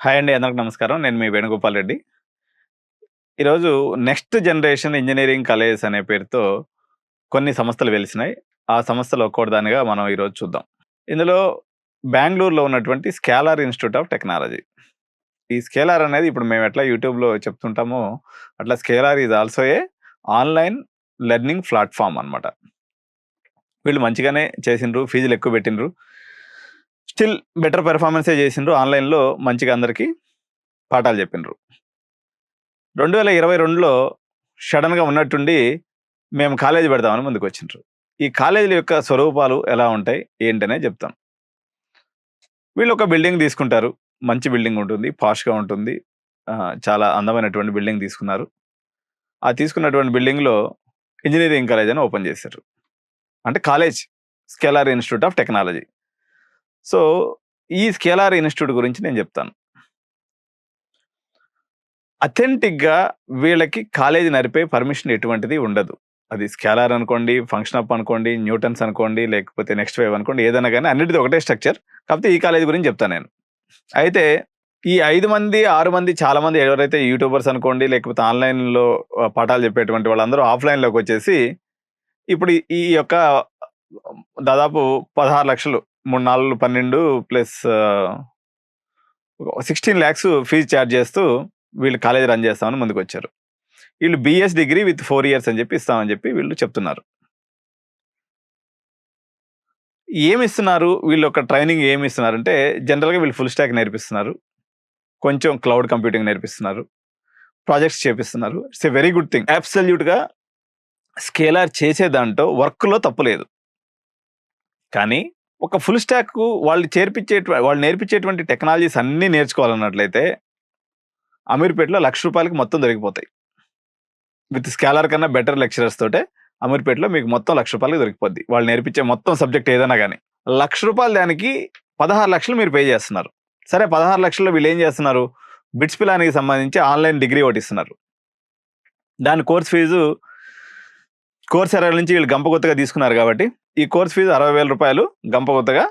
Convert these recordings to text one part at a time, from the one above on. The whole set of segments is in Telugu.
హాయ్ అండి. అందరికి నమస్కారం. నేను మీ వేణుగోపాల్ రెడ్డి. ఈరోజు నెక్స్ట్ జనరేషన్ ఇంజినీరింగ్ కాలేజెస్ అనే పేరుతో కొన్ని సంస్థలు వెలిసినాయి. ఆ సంస్థలో ఒక్కోటి దానిగా మనం ఈరోజు చూద్దాం. ఇందులో బెంగుళూరులో ఉన్నటువంటి స్కేలార్ ఇన్‌స్టిట్యూట్ ఆఫ్ టెక్నాలజీ. ఈ స్కేలార్ అనేది ఇప్పుడు మేము ఎట్లా యూట్యూబ్‌లో చెప్తుంటామో, అట్లా scalar is also a online learning platform అన్నమాట. వీళ్ళు మంచిగానే చేసిండ్రు. ఫీజులు ఎక్కువ పెట్టిండ్రు. స్టిల్ బెటర్ పెర్ఫార్మన్సే చేసిండ్రు. ఆన్‌లైన్‌లో మంచిగా అందరికి పాఠాలు చెప్పిండ్రు. 2022లో సడెన్‌గా ఉన్నట్టుండి మేము కాలేజీ పెడదామని ముందుకొచ్చిండ్రు. ఈ కాలేజీల యొక్క స్వరూపాలు ఎలా ఉంటాయి? ఏంటనేది చెప్తాను. వీళ్ళు ఒక బిల్డింగ్ తీసుకుంటారు. మంచి బిల్డింగ్ ఉంటుంది. పాష్‌గా ఉంటుంది. చాలా అందమైనటువంటి బిల్డింగ్ తీసుకున్నారు. ఆ తీసుకున్నటువంటి బిల్డింగ్‌లో ఇంజినీరింగ్ కాలేజ్ అని ఓపెన్ చేశారు. అంటే college scalar institute of technology. So, ఈ స్కేలార్ ఇన్‌స్టిట్యూట్ గురించి నేను చెప్తాను. అథెంటిక్‌గా వీళ్ళకి కాలేజీ నడిపే పర్మిషన్ ఎటువంటిది ఉండదు. అది స్కేలార్ అనుకోండి, ఫంక్షన్ అప్ అనుకోండి, న్యూటన్స్ అనుకోండి, లేకపోతే నెక్స్ట్ వేవ్ అనుకోండి, ఏదైనా గాని అన్నిటిది ఒకటే స్ట్రక్చర్. కాకపోతే ఈ కాలేజీ గురించి చెప్తాను నేను. అయితే ఈ 5 మంది, 6 మంది చాలా మంది ఎవరైతే యూట్యూబర్స్ అనుకోండి, లేకపోతే ఆన్‌లైన్‌లో పాఠాలు చెప్పేటువంటి వాళ్ళందరూ ఆఫ్‌లైన్‌లోకొచ్చేసి ఇప్పుడు ఈ యొక్క దాదాపు 16,00,000 3 4 12 ప్లస్ 16,00,000 ఫీజ్ చార్జ్ చేస్తూ వీళ్ళు కాలేజీ రన్ చేస్తామని ముందుకొచ్చారు. వీళ్ళు బీఎస్ డిగ్రీ విత్ 4 ఇయర్స్ అని చెప్పి ఇస్తామని చెప్పి వీళ్ళు చెప్తున్నారు. ఏమిస్తున్నారు? వీళ్ళు ఒక ట్రైనింగ్ ఏమిస్తున్నారంటే జనరల్‌గా వీళ్ళు ఫుల్ స్టాక్ నేర్పిస్తున్నారు. కొంచెం క్లౌడ్ కంప్యూటింగ్ నేర్పిస్తున్నారు. ప్రాజెక్ట్స్ చేపిస్తున్నారు. It's a very good thing. అబ్సల్యూట్‌గా స్కేలార్ చేసే దాంట్లో వర్క్‌లో తప్పు లేదు. కానీ ఒక ఫుల్ స్టాక్ వాళ్ళు నేర్పించేటువంటి టెక్నాలజీస్ అన్నీ నేర్చుకోవాలన్నట్లయితే అమీర్‌పేట్‌లో ₹1,00,000కి మొత్తం దొరికిపోతాయి. విత్ స్కేలార్ కన్నా బెటర్ లెక్చరర్స్ తోటే అమీర్‌పేట్‌లో మీకు మొత్తం ₹1,00,000కి దొరికిపోద్ది. వాళ్ళు నేర్పించే మొత్తం సబ్జెక్ట్ ఏదైనా గాని. ₹1,00,000 దానికి 16,00,000 మీరు పే చేస్తున్నారు. సరే 16,00,000లో వీళ్ళేం చేస్తున్నారు? బిట్స్ పిలానికి సంబంధించి ఆన్‌లైన్ డిగ్రీ ఒకటిస్తున్నారు. దాని కోర్స్ ఎరాల నుంచి వీళ్ళు గంపగుత్తగా తీసుకున్నారు కాబట్టి, ఈ కోర్స్ ఫీజు ₹60,000 గంపగుత్తగా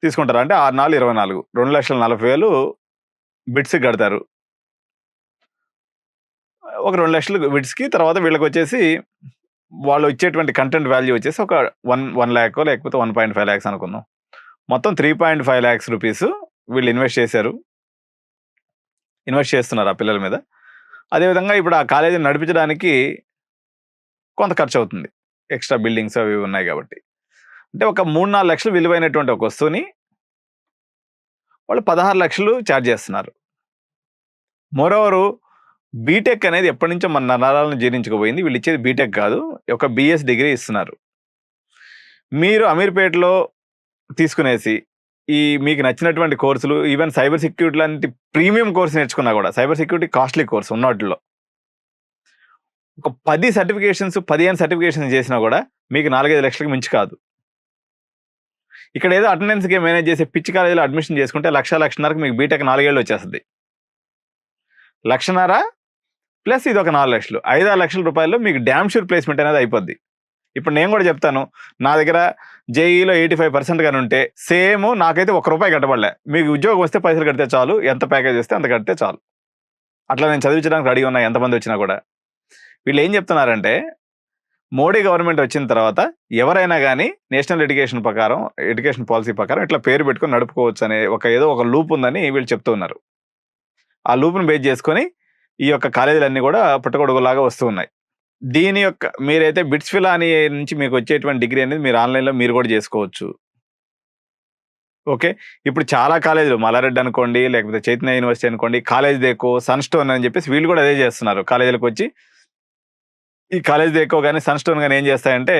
తీసుకుంటారు. అంటే 6 నాలుగు 24 2,40,000 బిట్స్‌కి కడతారు. ఒక 2,00,000 బిట్స్‌కి తర్వాత వీళ్ళకొచ్చేసి వాళ్ళు ఇచ్చేటువంటి కంటెంట్ వాల్యూ వచ్చేసి ఒక 1 లాఖో లేకపోతే 1.5 లాక్స్ అనుకుందాం. మొత్తం 3.5 లాక్స్ రూపీస్ వీళ్ళు ఇన్వెస్ట్ చేస్తున్నారు ఆ పిల్లల మీద. అదేవిధంగా ఇప్పుడు ఆ కాలేజీని నడిపించడానికి కొంత ఖర్చవుతుంది. ఎక్స్‌ట్రా బిల్డింగ్స్ అవి ఇవి ఉన్నాయి కాబట్టి. అంటే ఒక 3, 4 లక్షలు విలువైనటువంటి ఒక వస్తువుని వాళ్ళు 16,00,000 చార్జ్ చేస్తున్నారు. మోరోవరు బీటెక్ అనేది ఎప్పటినుంచో మన నరాలను జీర్ణించుకుపోయింది. వీళ్ళిచ్చేది బీటెక్ కాదు. ఒక బీఎస్ డిగ్రీ ఇస్తున్నారు. మీరు అమీర్‌పేట్‌లో తీసుకునేసి మీకు నచ్చినటువంటి కోర్సులు ఈవెన్ సైబర్ సెక్యూరిటీ లాంటి ప్రీమియం కోర్స్ నేర్చుకున్నా కూడా సైబర్ సెక్యూరిటీ కాస్ట్‌లీ కోర్స్ ఉన్నవాటిల్లో. ఒక 10 సర్టిఫికేషన్స్, 15 సర్టిఫికేషన్స్ చేసినా కూడా మీకు 4, 5 లక్షలకు మించి కాదు. ఇక్కడేదో అటెండెన్స్‌కి మేనేజ్ చేసే పిచ్చి కాలేజీలో అడ్మిషన్ చేసుకుంటే 1,00,000-1,50,000కి మీకు బీటెక్ 4 ఏళ్ళు వచ్చేస్తది. 1,50,000 ప్లస్ ఇదొక 4,00,000 5, 6 లక్షల రూపాయల్లో మీకు డామ్ ష్యూర్ ప్లేస్‌మెంట్ అనేది అయిపోద్ది. ఇప్పుడు నేను కూడా చెప్తాను. నా దగ్గర జేఈలో 85% గాని ఉంటే సేమ్ నాకైతే ₹1 కట్టబడలే. మీకు ఉద్యోగం వస్తే పైసలు కడితే చాలు. ఎంత ప్యాకేజ్ వస్తే అంత కడితే చాలు. అట్లా నేను చదివించడానికి రెడీగా ఉన్నా ఎంతమంది వచ్చినా కూడా. వీళ్ళు ఏం చెప్తున్నారంటే మోడీ గవర్నమెంట్ వచ్చిన తర్వాత ఎవరైనా గాని నేషనల్ ఎడ్యుకేషన్ పాలసీ ప్రకారం ఇట్లా పేరు పెట్టుకొని నడుపుకోవచ్చు అనే ఏదో ఒక లూప్ ఉందని వీళ్ళు చెప్తూ ఉన్నారు. ఆ లూప్‌ని బేస్ చేసుకొని ఈ యొక్క కాలేజీలన్నీ కూడా పుట్టగొడుగులాగా వస్తూ ఉన్నాయి. దీని యొక్క మీరైతే బిట్స్ ఫిలాని నుంచి మీకు వచ్చేటువంటి డిగ్రీ అనేది మీరు ఆన్‌లైన్‌లో మీరు కూడా చేసుకోవచ్చు. ఓకే. ఇప్పుడు చాలా కాలేజీలు మల్లారెడ్డి అనుకోండి, లేకపోతే చైతన్య యూనివర్సిటీ అనుకోండి, కాలేజ్ దేకో, సన్‌స్టోన్ అని చెప్పేసి వీళ్ళు కూడా అదే చేస్తున్నారు. కాలేజీలకొచ్చి ఈ కాలేజ్ దేకో గాని, సన్‌స్టోన్ గాని ఏం చేస్తాయంటే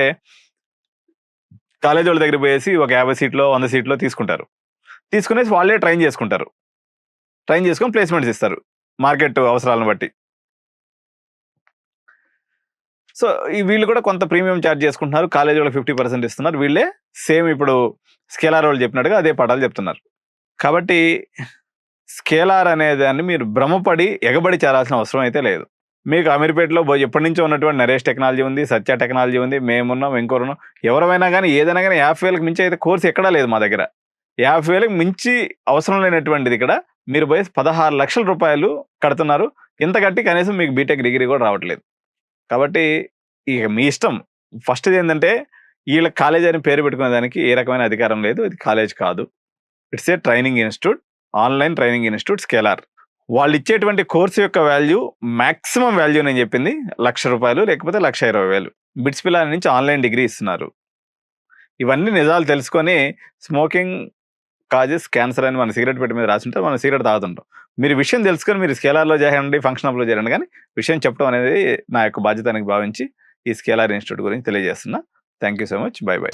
కాలేజోళ్ళ దగ్గరికి పోయేసి ఒక 50 సీట్లో, 100 సీట్లో తీసుకుంటారు. తీసుకునేసి వాళ్ళే ట్రైన్ చేసుకుంటారు. ట్రైన్ చేసుకొని ప్లేస్‌మెంట్స్ ఇస్తారు. మార్కెట్ అవసరాలను బట్టి. సో, వీళ్ళు కూడా కొంత ప్రీమియం చార్జ్ చేసుకుంటున్నారు. కాలేజోళ్ళకి 50% ఇస్తున్నారు. వీళ్ళే సేమ్ ఇప్పుడు స్కేలార్ వాళ్ళు చెప్పినట్టుగా అదే పాఠాలు చెప్తున్నారు. కాబట్టి స్కేలార్ అనే దాన్ని మీరు భ్రమపడి, ఎగబడి చేరాల్సిన అవసరం అయితే లేదు. మీకు అమీర్‌పేట్‌లో ఎప్పటినుంచో ఉన్నటువంటి నరేష్ టెక్నాలజీ ఉంది, సత్య టెక్నాలజీ ఉంది, మేమున్నాం, ఇంకోరున్నాం. ఎవరైనా గాని ఏదైనా గాని 50,000కి మించి అయితే కోర్స్ ఎక్కడా లేదు మా దగ్గర. 50,000కి మించి అవసరం లేనటువంటిది ఇక్కడ మీరు పోయి 16 లక్షల రూపాయలు కడుతున్నారు. ఇంత కట్టి కనీసం మీకు బీటెక్ డిగ్రీ కూడా రావట్లేదు. కాబట్టి ఇక మీ ఇష్టం. ఫస్ట్‌ది ఏందంటే ఈళ్ళ కాలేజ్ అని పేరు పెట్టుకునే దానికి ఏ రకమైన అధికారం లేదు. ఇది కాలేజ్ కాదు. It's a training institute. Online training institute scalar. వాళ్ళు ఇచ్చేటువంటి కోర్స్ యొక్క వాల్యూ మాక్సిమం వాల్యూ నేను చెప్పింది రూ. 1,00,000 లేకపోతే 1,20,000. బిట్స్ పిలాని నుంచి ఆన్‌లైన్ డిగ్రీ ఇస్తున్నారు. ఇవన్నీ నిజాలు తెలుసుకొని స్మోకింగ్ కాజెస్ క్యాన్సర్ అని మన సిగరెట్ పెట్టి మీద రాసుంటే మనం సిగరెట్ తాగుతుంటాం. మీరు విషయం తెలుసుకొని మీరు స్కేలార్‌లో చేరండి, ఫంక్షన్ హబ్‌లో చేరండి కానీ విషయం చెప్పడం అనేది నా యొక్క బాధ్యత అని భావించి ఈ స్కేలార్ ఇన్‌స్టిట్యూట్ గురించి తెలియజేస్తున్నా. Thank you so much. By by.